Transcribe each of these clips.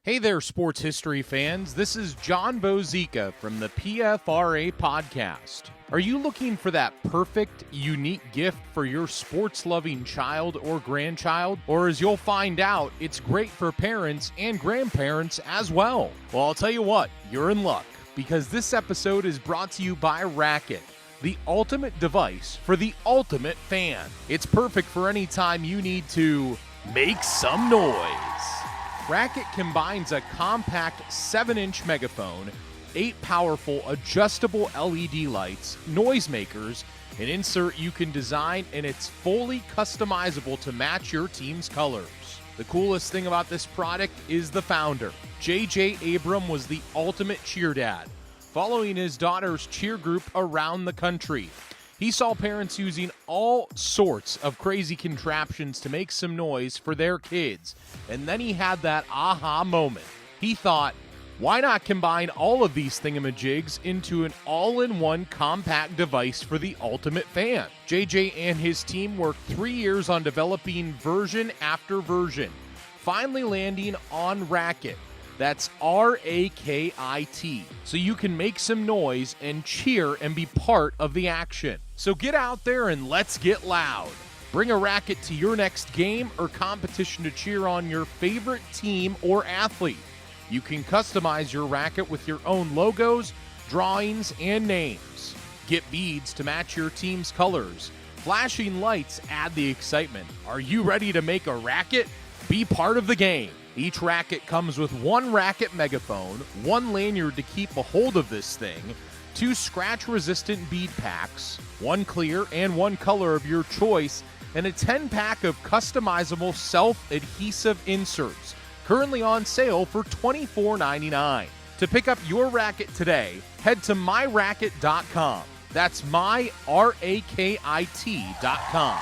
Hey there, sports history fans. This is John Bozica from the PFRA podcast. Are you looking for that perfect, unique gift for your sports-loving child or grandchild? Or as you'll find out, it's great for parents and grandparents as well. Well, I'll tell you what, you're in luck, because this episode is brought to you by Racket, the ultimate device for the ultimate fan. It's perfect for any time you need to make some noise. Racket combines a compact 7-inch megaphone, 8 powerful adjustable LED lights, noisemakers, an insert you can design, and it's fully customizable to match your team's colors. The coolest thing about this product is the founder. J.J. Abram was the ultimate cheer dad, following his daughter's cheer group around the country. He saw parents using all sorts of crazy contraptions to make some noise for their kids, and then he had that aha moment. He thought, why not combine all of these thingamajigs into an all-in-one compact device for the ultimate fan? JJ and his team worked 3 years on developing version after version, finally landing on Racket. That's R-A-K-I-T, so you can make some noise and cheer and be part of the action. So get out there and let's get loud. Bring a Racket to your next game or competition to cheer on your favorite team or athlete. You can customize your Racket with your own logos, drawings, and names. Get beads to match your team's colors. Flashing lights add the excitement. Are you ready to make a Racket? Be part of the game. Each Racket comes with 1 Racket megaphone, 1 lanyard to keep a hold of this thing, 2 scratch-resistant bead packs, 1 clear and 1 color of your choice, and a 10-pack of customizable self-adhesive inserts, currently on sale for $24.99. To pick up your Racket today, head to myracket.com. That's myracket.com.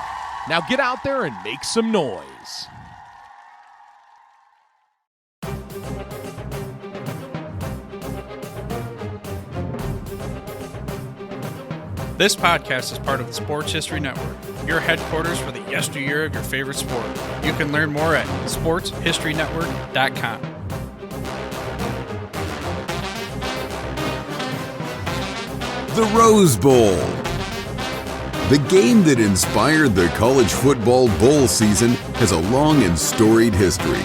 Now get out there and make some noise. This podcast is part of the Sports History Network, your headquarters for the yesteryear of your favorite sport. You can learn more at sportshistorynetwork.com. The Rose Bowl. The game that inspired the college football bowl season has a long and storied history.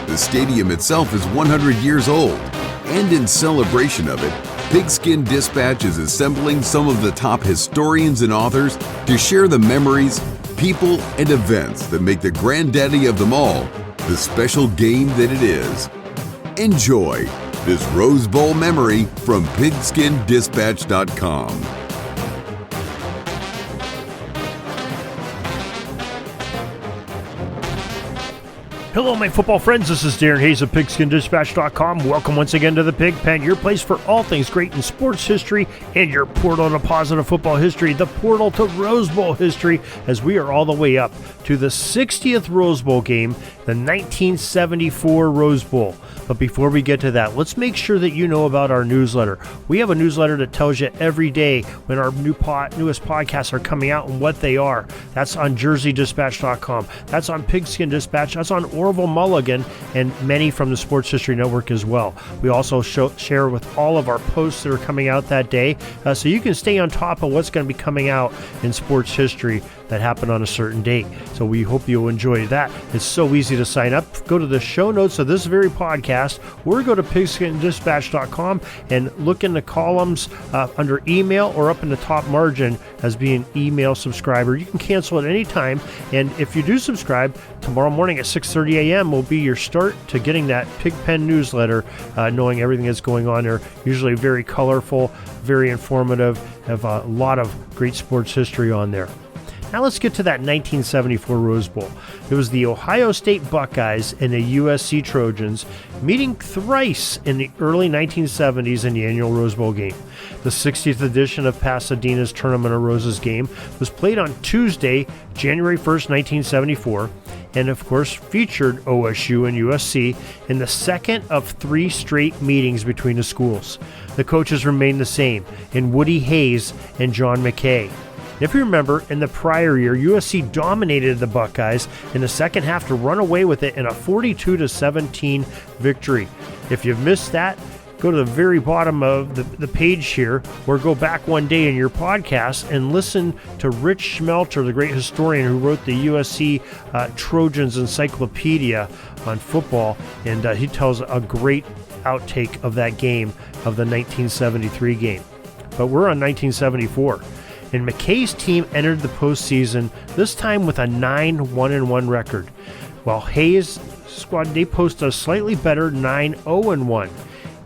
The stadium itself is 100 years old, and in celebration of it, Pigskin Dispatch is assembling some of the top historians and authors to share the memories, people, and events that make the granddaddy of them all the special game that it is. Enjoy this Rose Bowl memory from pigskindispatch.com. Hello, my football friends. This is Darren Hayes of PigskinDispatch.com. Welcome once again to the Pig Pen, your place for all things great in sports history and your portal to positive football history, the portal to Rose Bowl history, as we are all the way up to the 60th Rose Bowl game, the 1974 Rose Bowl. But before we get to that, let's make sure that you know about our newsletter. We have a newsletter that tells you every day when our newest podcasts are coming out and what they are. That's on JerseyDispatch.com. That's on Pigskin Dispatch. That's on Orville Mulligan, and many from the Sports History Network as well. We also share with all of our posts that are coming out that day, so you can stay on top of what's going to be coming out in sports history that happened on a certain date. So we hope you'll enjoy that. It's so easy to sign up. Go to the show notes of this very podcast, or go to pigskindispatch.com and look in the columns under email or up in the top margin as being email subscriber. You can cancel at any time, and if you do subscribe, tomorrow morning at 6:30 a.m. will be your start to getting that Pigpen newsletter, knowing everything that's going on there. Usually very colorful, very informative, have a lot of great sports history on there. Now let's get to that 1974 Rose Bowl. It was the Ohio State Buckeyes and the USC Trojans meeting thrice in the early 1970s in the annual Rose Bowl game. The 60th edition of Pasadena's Tournament of Roses game was played on Tuesday, January 1st, 1974, and of course featured OSU and USC in the second of 3 straight meetings between the schools. The coaches remained the same in Woody Hayes and John McKay. If you remember, in the prior year, USC dominated the Buckeyes in the second half to run away with it in a 42-17 victory. If you've missed that, go to the very bottom of the page here, or go back one day in your podcast and listen to Rich Schmelter, the great historian who wrote the USC Trojans Encyclopedia on football, and he tells a great outtake of that game, of the 1973 game. But we're on 1974. And McKay's team entered the postseason, this time with a 9-1-1 record, while Hayes' squad, they posted a slightly better 9-0-1.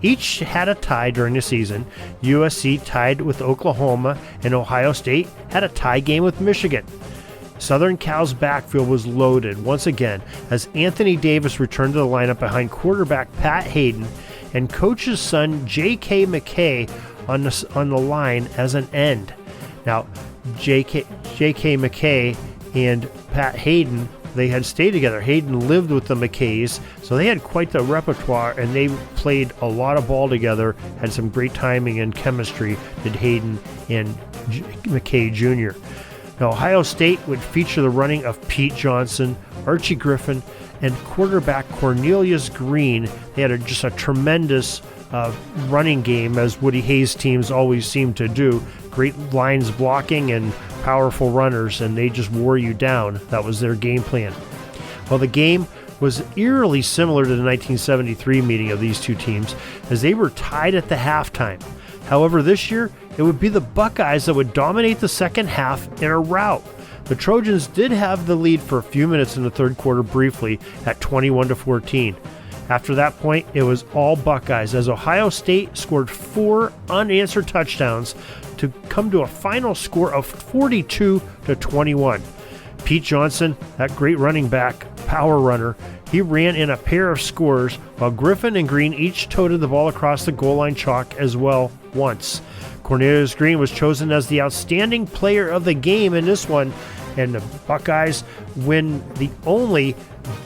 Each had a tie during the season. USC tied with Oklahoma, and Ohio State had a tie game with Michigan. Southern Cal's backfield was loaded once again as Anthony Davis returned to the lineup behind quarterback Pat Hayden and coach's son J.K. McKay on the line as an end. Now, J.K. McKay and Pat Hayden, they had stayed together. Hayden lived with the McKays, so they had quite the repertoire, and they played a lot of ball together, had some great timing and chemistry, did Hayden and McKay Jr. Now, Ohio State would feature the running of Pete Johnson, Archie Griffin, and quarterback Cornelius Green. They had just a tremendous running game, as Woody Hayes' teams always seem to do. Great lines blocking and powerful runners, and they just wore you down. That was their game plan. Well, the game was eerily similar to the 1973 meeting of these two teams, as they were tied at the halftime. However, this year, it would be the Buckeyes that would dominate the second half in a rout. The Trojans did have the lead for a few minutes in the third quarter briefly at 21-14. After that point, it was all Buckeyes, as Ohio State scored 4 unanswered touchdowns to come to a final score of 42-21. Pete Johnson, that great running back, power runner, he ran in a pair of scores, while Griffin and Green each toted the ball across the goal line chalk as well once. Cornelius Green was chosen as the outstanding player of the game in this one, and the Buckeyes win the only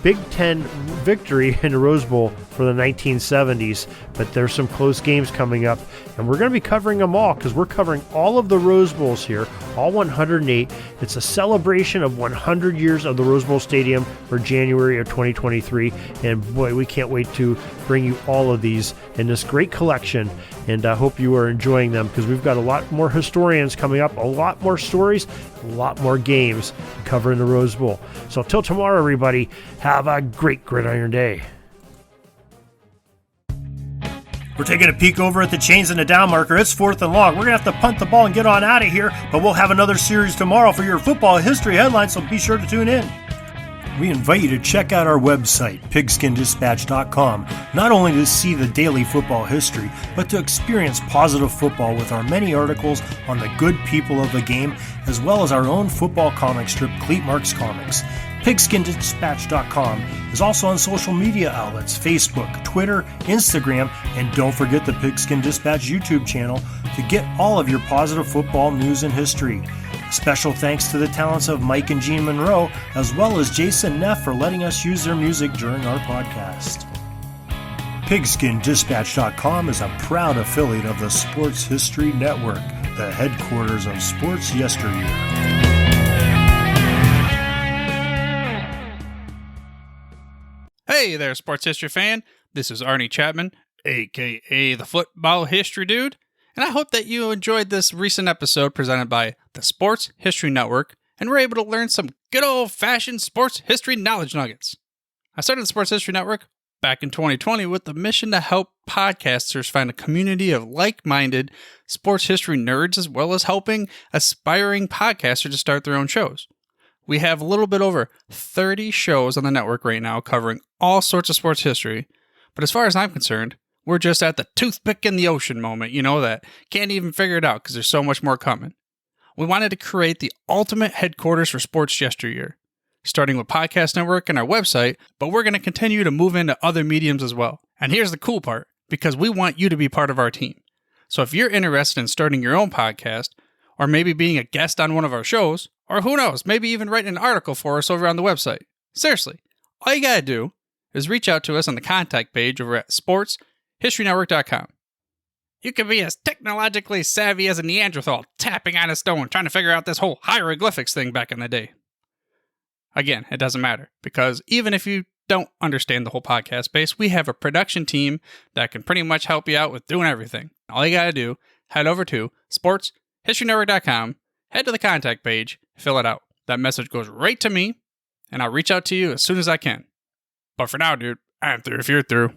Big Ten victory in the Rose Bowl for the 1970s. But there's some close games coming up, and we're going to be covering them all, because we're covering all of the Rose Bowls here, all 108. It's a celebration of 100 years of the Rose Bowl Stadium for January of 2023, and boy, we can't wait to bring you all of these in this great collection, and I hope you are enjoying them, because we've got a lot more historians coming up, a lot more stories, a lot more games to cover in the Rose Bowl. So till tomorrow, everybody, have a great gridiron day. We're taking a peek over at the chains and the down marker. It's 4th and long. We're going to have to punt the ball and get on out of here, but we'll have another series tomorrow for your football history headlines, so be sure to tune in. We invite you to check out our website, pigskindispatch.com, not only to see the daily football history, but to experience positive football with our many articles on the good people of the game, as well as our own football comic strip, Cleat Marks Comics. Pigskindispatch.com is also on social media outlets, Facebook, Twitter, Instagram, and don't forget the Pigskin Dispatch YouTube channel to get all of your positive football news and history. Special thanks to the talents of Mike and Jean Monroe, as well as Jason Neff, for letting us use their music during our podcast. PigskinDispatch.com is a proud affiliate of the Sports History Network, the headquarters of sports yesteryear. Hey there, sports history fan. This is Arnie Chapman, a.k.a. the Football History Dude, and I hope that you enjoyed this recent episode presented by the Sports History Network and were able to learn some good old-fashioned sports history knowledge nuggets. I started the Sports History Network back in 2020 with the mission to help podcasters find a community of like-minded sports history nerds, as well as helping aspiring podcasters to start their own shows. We have a little bit over 30 shows on the network right now covering all sorts of sports history, but as far as I'm concerned, we're just at the toothpick in the ocean moment, that can't even figure it out because there's so much more coming. We wanted to create the ultimate headquarters for sports yesteryear, starting with Podcast Network and our website, but we're going to continue to move into other mediums as well. And here's the cool part, because we want you to be part of our team. So if you're interested in starting your own podcast, or maybe being a guest on one of our shows, or who knows, maybe even writing an article for us over on the website. Seriously, all you gotta do is reach out to us on the contact page over at sportshistorynetwork.com. You can be as technologically savvy as a Neanderthal tapping on a stone trying to figure out this whole hieroglyphics thing back in the day. Again, it doesn't matter, because even if you don't understand the whole podcast space, we have a production team that can pretty much help you out with doing everything. All you gotta do, head over to sportshistorynetwork.com, head to the contact page, fill it out. That message goes right to me, and I'll reach out to you as soon as I can. But for now, dude, I'm through if you're through.